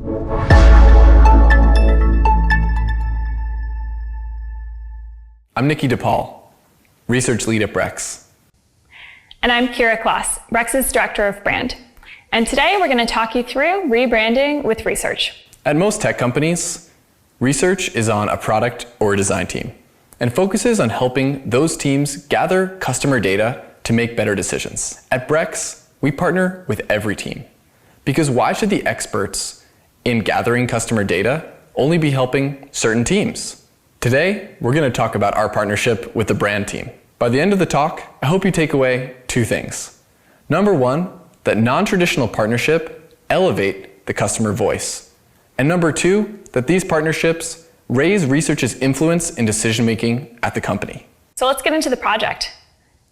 I'm Nicky DePaul, research lead at Brex. And I'm Kira Klaas, Brex's Director of Brand. And today we're going to talk you through rebranding with research. At most tech companies, research is on a product or a design team and focuses on helping those teams gather customer data to make better decisions. At Brex, we partner with every team. Because why should the experts in gathering customer data only be helping certain teams? Today, we're going to talk about our partnership with the brand team. By the end of the talk, I hope you take away two things. Number one, that non-traditional partnership elevate the customer voice. And number two, that these partnerships raise research's influence in decision-making at the company. So let's get into the project.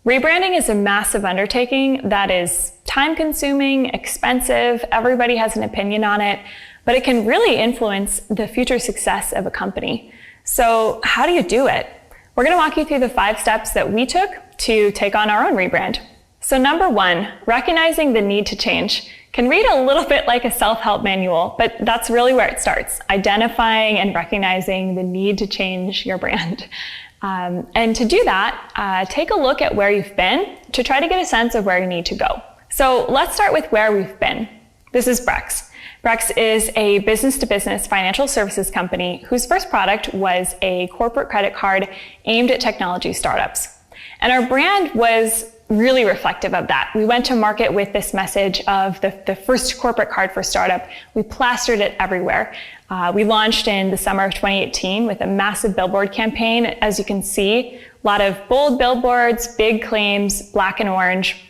Rebranding is a massive undertaking that is time-consuming, expensive, everybody has an opinion on it, but it can really influence the future success of a company. So how do you do it? We're going to walk you through the 5 steps that we took to take on our own rebrand. So number 1, recognizing the need to change can read a little bit like a self-help manual, but that's really where it starts, identifying and recognizing the need to change your brand. And to do that, take a look at where you've been to try to get a sense of where you need to go. So let's start with where we've been. This is Brex. Brex is a business-to-business financial services company whose first product was a corporate credit card aimed at technology startups. And our brand was really reflective of that. We went to market with this message of the first corporate card for startup. We plastered it everywhere. We launched in the summer of 2018 with a massive billboard campaign. As you can see, a lot of bold billboards, big claims, black and orange.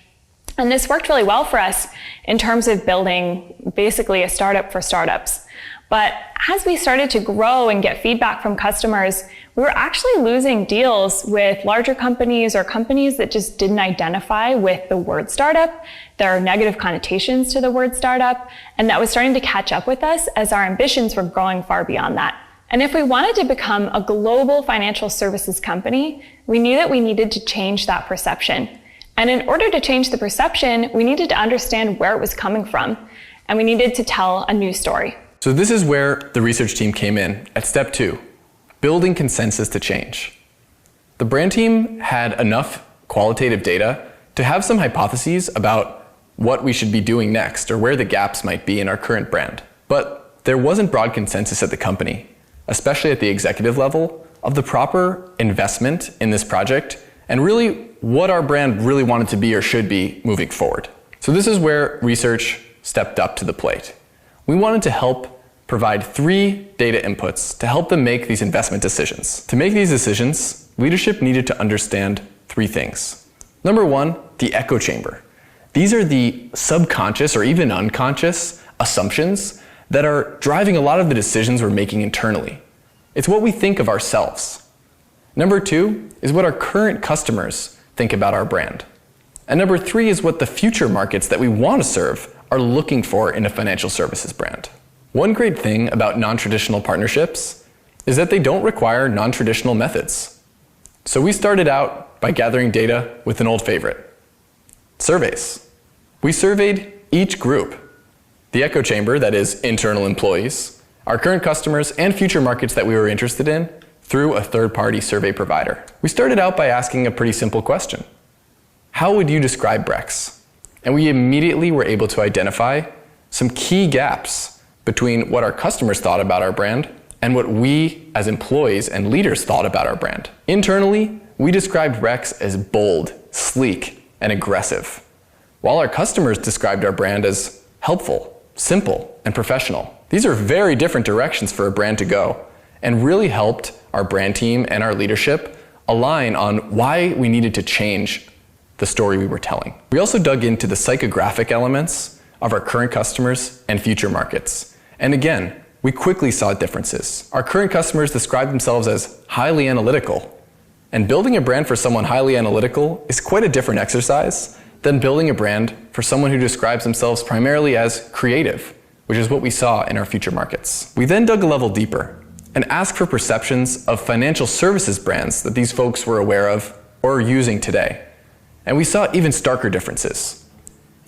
And this worked really well for us in terms of building basically a startup for startups. But as we started to grow and get feedback from customers, we were actually losing deals with larger companies or companies that just didn't identify with the word startup. There are negative connotations to the word startup, and that was starting to catch up with us as our ambitions were growing far beyond that. And if we wanted to become a global financial services company, we knew that we needed to change that perception. And in order to change the perception, we needed to understand where it was coming from, and we needed to tell a new story. So this is where the research team came in at step 2, building consensus to change. The brand team had enough qualitative data to have some hypotheses about what we should be doing next or where the gaps might be in our current brand. But there wasn't broad consensus at the company, especially at the executive level, of the proper investment in this project and really what our brand really wanted to be or should be moving forward. So this is where research stepped up to the plate. We wanted to help provide 3 data inputs to help them make these investment decisions. To make these decisions, leadership needed to understand 3 things. Number 1, the echo chamber. These are the subconscious or even unconscious assumptions that are driving a lot of the decisions we're making internally. It's what we think of ourselves. Number 2 is what our current customers think about our brand. And number 3 is what the future markets that we want to serve are looking for in a financial services brand. One great thing about non-traditional partnerships is that they don't require non-traditional methods. So we started out by gathering data with an old favorite, surveys. We surveyed each group, the echo chamber, that is internal employees, our current customers, and future markets that we were interested in, through a third-party survey provider. We started out by asking a pretty simple question. How would you describe Brex? And we immediately were able to identify some key gaps between what our customers thought about our brand and what we as employees and leaders thought about our brand. Internally, we described Brex as bold, sleek, and aggressive, while our customers described our brand as helpful, simple, and professional. These are very different directions for a brand to go, and really helped our brand team and our leadership align on why we needed to change the story we were telling. We also dug into the psychographic elements of our current customers and future markets. And again, we quickly saw differences. Our current customers describe themselves as highly analytical. And building a brand for someone highly analytical is quite a different exercise than building a brand for someone who describes themselves primarily as creative, which is what we saw in our future markets. We then dug a level deeper and asked for perceptions of financial services brands that these folks were aware of or are using today. And we saw even starker differences.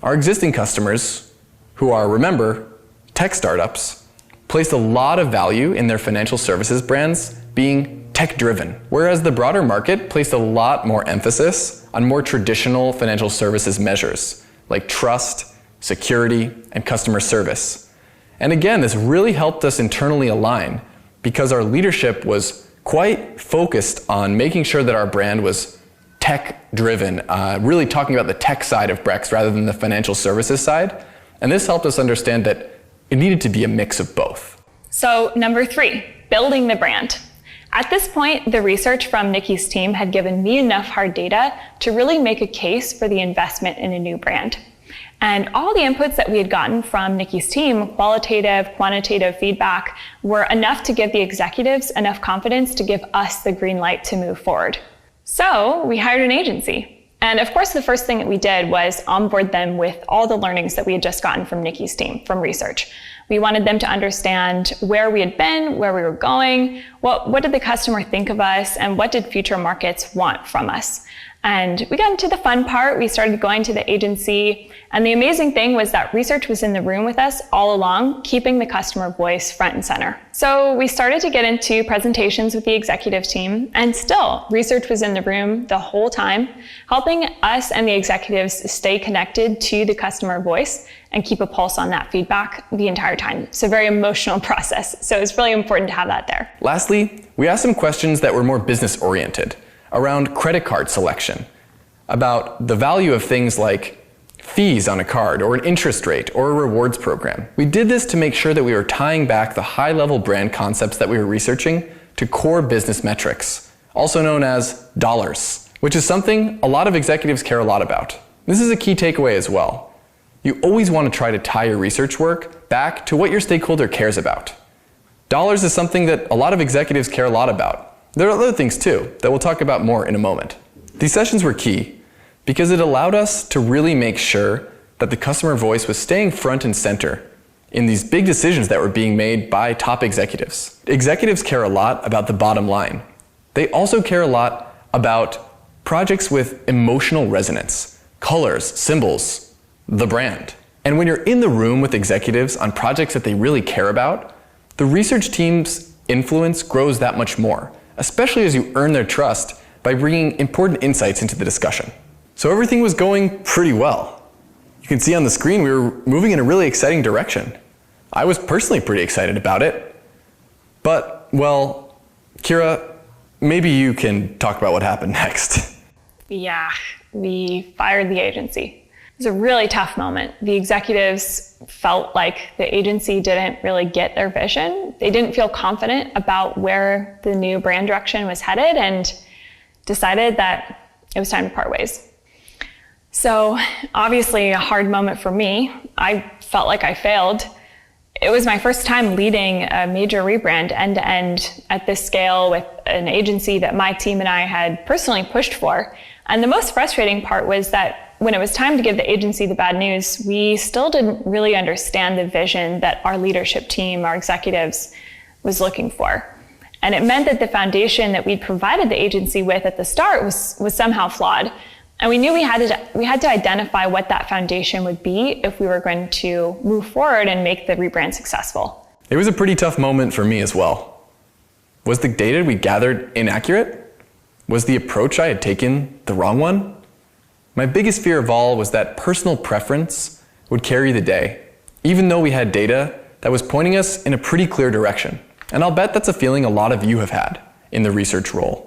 Our existing customers, who are, remember, tech startups, placed a lot of value in their financial services brands being tech-driven, whereas the broader market placed a lot more emphasis on more traditional financial services measures, like trust, security, and customer service. And again, this really helped us internally align because our leadership was quite focused on making sure that our brand was tech-driven, really talking about the tech side of Brex rather than the financial services side. And this helped us understand that it needed to be a mix of both. So number 3, building the brand. At this point, the research from Nicky's team had given me enough hard data to really make a case for the investment in a new brand. And all the inputs that we had gotten from Nicky's team, qualitative, quantitative feedback, were enough to give the executives enough confidence to give us the green light to move forward. So we hired an agency. And of course, the first thing that we did was onboard them with all the learnings that we had just gotten from Nicky's team, from research. We wanted them to understand where we had been, where we were going, what did the customer think of us, and what did future markets want from us. And we got into the fun part. We started going to the agency. And the amazing thing was that research was in the room with us all along, keeping the customer voice front and center. So we started to get into presentations with the executive team, and still, research was in the room the whole time, helping us and the executives stay connected to the customer voice and keep a pulse on that feedback the entire time. It's a very emotional process, so it's really important to have that there. Lastly, we asked some questions that were more business-oriented, around credit card selection, about the value of things like fees on a card, or an interest rate, or a rewards program. We did this to make sure that we were tying back the high-level brand concepts that we were researching to core business metrics, also known as dollars, which is something a lot of executives care a lot about. This is a key takeaway as well. You always want to try to tie your research work back to what your stakeholder cares about. Dollars is something that a lot of executives care a lot about. There are other things too that we'll talk about more in a moment. These sessions were key because it allowed us to really make sure that the customer voice was staying front and center in these big decisions that were being made by top executives. Executives care a lot about the bottom line. They also care a lot about projects with emotional resonance, colors, symbols, the brand. And when you're in the room with executives on projects that they really care about, the research team's influence grows that much more, especially as you earn their trust by bringing important insights into the discussion. So everything was going pretty well. You can see on the screen we were moving in a really exciting direction. I was personally pretty excited about it. But, well, Kira, maybe you can talk about what happened next. Yeah, we fired the agency. It was a really tough moment. The executives felt like the agency didn't really get their vision. They didn't feel confident about where the new brand direction was headed and decided that it was time to part ways. So obviously a hard moment for me. I felt like I failed. It was my first time leading a major rebrand end-to-end at this scale with an agency that my team and I had personally pushed for. And the most frustrating part was that when it was time to give the agency the bad news, we still didn't really understand the vision that our leadership team, our executives, was looking for. And it meant that the foundation that we'd provided the agency with at the start was somehow flawed. And we knew we had to identify what that foundation would be if we were going to move forward and make the rebrand successful. It was a pretty tough moment for me as well. Was the data we gathered inaccurate? Was the approach I had taken the wrong one? My biggest fear of all was that personal preference would carry the day, even though we had data that was pointing us in a pretty clear direction. And I'll bet that's a feeling a lot of you have had in the research role.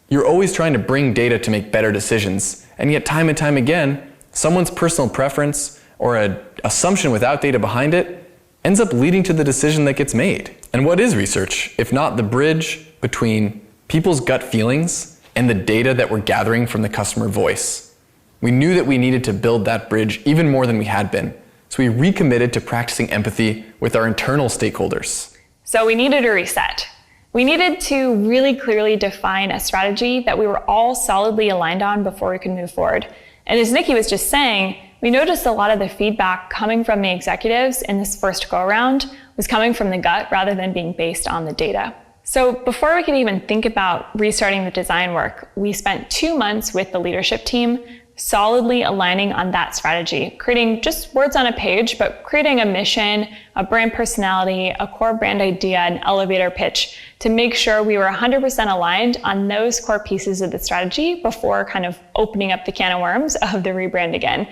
You're always trying to bring data to make better decisions, and yet time and time again, someone's personal preference or an assumption without data behind it ends up leading to the decision that gets made. And what is research, if not the bridge between people's gut feelings and the data that we're gathering from the customer voice? We knew that we needed to build that bridge even more than we had been, so we recommitted to practicing empathy with our internal stakeholders. So we needed a reset. We needed to really clearly define a strategy that we were all solidly aligned on before we could move forward. And as Nicky was just saying, we noticed a lot of the feedback coming from the executives in this first go-around was coming from the gut rather than being based on the data. So before we could even think about restarting the design work, we spent 2 months with the leadership team solidly aligning on that strategy, creating just words on a page, but creating a mission, a brand personality, a core brand idea, an elevator pitch to make sure we were 100% aligned on those core pieces of the strategy before kind of opening up the can of worms of the rebrand again.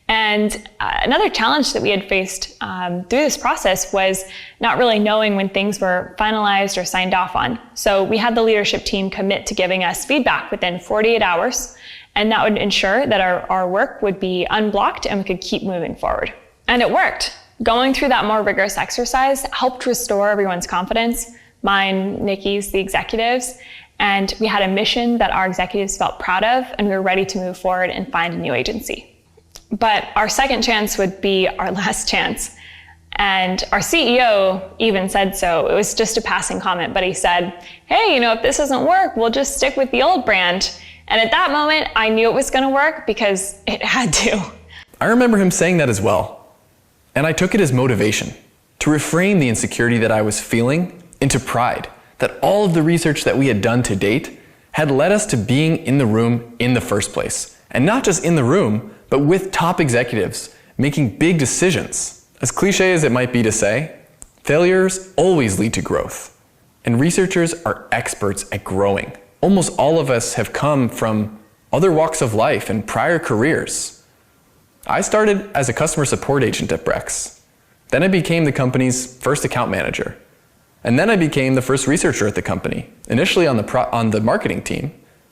And another challenge that we had faced through this process was not really knowing when things were finalized or signed off on. So we had the leadership team commit to giving us feedback within 48 hours, and that would ensure that our work would be unblocked and we could keep moving forward. And it worked. Going through that more rigorous exercise helped restore everyone's confidence, mine, Nicky's, the executives, and we had a mission that our executives felt proud of, and we were ready to move forward and find a new agency. But our second chance would be our last chance. And our CEO even said so. It was just a passing comment, but he said, hey, if this doesn't work, we'll just stick with the old brand. And at that moment, I knew it was going to work because it had to. I remember him saying that as well. And I took it as motivation to reframe the insecurity that I was feeling into pride that all of the research that we had done to date had led us to being in the room in the first place. And not just in the room, but with top executives making big decisions. As cliche as it might be to say, failures always lead to growth. And researchers are experts at growing. Almost all of us have come from other walks of life and prior careers. I started as a customer support agent at Brex. Then I became the company's first account manager. And then I became the first researcher at the company, initially on the marketing team,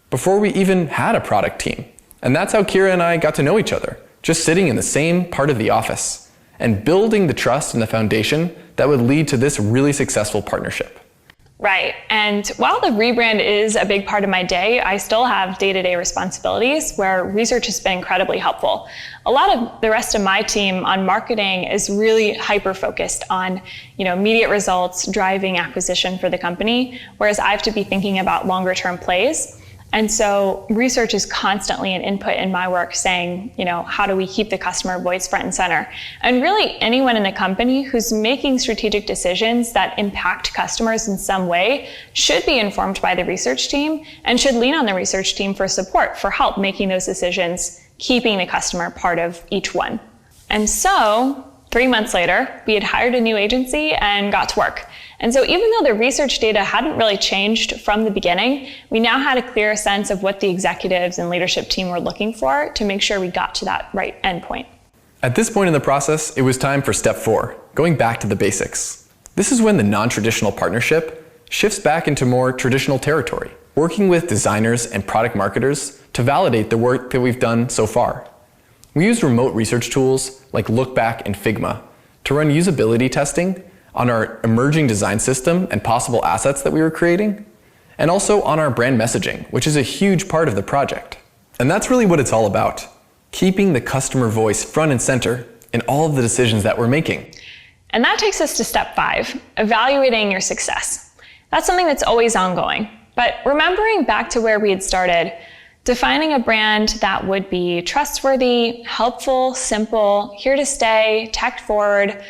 before we even had a product team. And that's how Kira and I got to know each other, just sitting in the same part of the office and building the trust and the foundation that would lead to this really successful partnership. Right. And while the rebrand is a big part of my day, I still have day-to-day responsibilities where research has been incredibly helpful. A lot of the rest of my team on marketing is really hyper-focused on, immediate results, driving acquisition for the company, whereas I have to be thinking about longer-term plays. And so research is constantly an input in my work saying, how do we keep the customer voice front and center? And really anyone in the company who's making strategic decisions that impact customers in some way should be informed by the research team and should lean on the research team for support, for help making those decisions, keeping the customer part of each one. And so 3 months later, we had hired a new agency and got to work. And so even though the research data hadn't really changed from the beginning, we now had a clear sense of what the executives and leadership team were looking for to make sure we got to that right endpoint. At this point in the process, it was time for step 4, going back to the basics. This is when the non-traditional partnership shifts back into more traditional territory, working with designers and product marketers to validate the work that we've done so far. We used remote research tools like Lookback and Figma to run usability testing on our emerging design system and possible assets that we were creating, and also on our brand messaging, which is a huge part of the project. And that's really what it's all about, keeping the customer voice front and center in all of the decisions that we're making. And that takes us to step 5, evaluating your success. That's something that's always ongoing. But remembering back to where we had started, defining a brand that would be trustworthy, helpful, simple, here to stay, tech forward,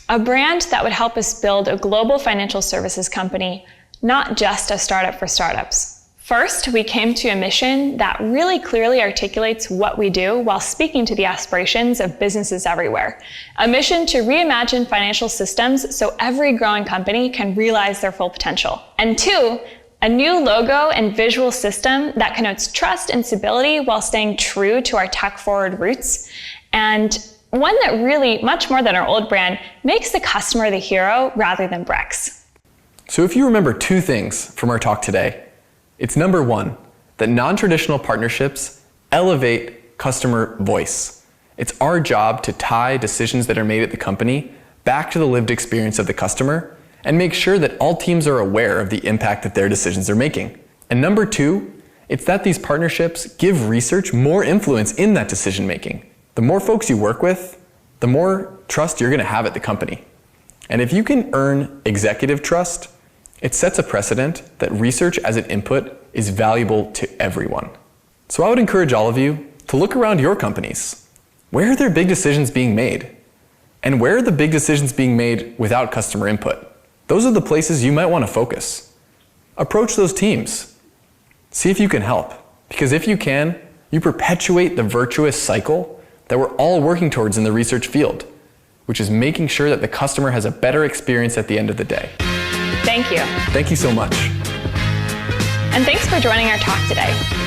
a brand that would help us build a global financial services company, not just a startup for startups. First, we came to a mission that really clearly articulates what we do while speaking to the aspirations of businesses everywhere. A mission to reimagine financial systems so every growing company can realize their full potential. And 2, a new logo and visual system that connotes trust and stability while staying true to our tech-forward roots. And one that really, much more than our old brand, makes the customer the hero rather than Brex. So if you remember 2 things from our talk today, it's number 1, that non-traditional partnerships elevate customer voice. It's our job to tie decisions that are made at the company back to the lived experience of the customer and make sure that all teams are aware of the impact that their decisions are making. And number 2, it's that these partnerships give research more influence in that decision making. The more folks you work with, the more trust you're going to have at the company. And if you can earn executive trust, it sets a precedent that research as an input is valuable to everyone. So I would encourage all of you to look around your companies. Where are there big decisions being made? And where are the big decisions being made without customer input? Those are the places you might want to focus. Approach those teams. See if you can help. Because if you can, You perpetuate the virtuous cycle that we're all working towards in the research field, which is making sure that the customer has a better experience at the end of the day. Thank you. Thank you so much. And thanks for joining our talk today.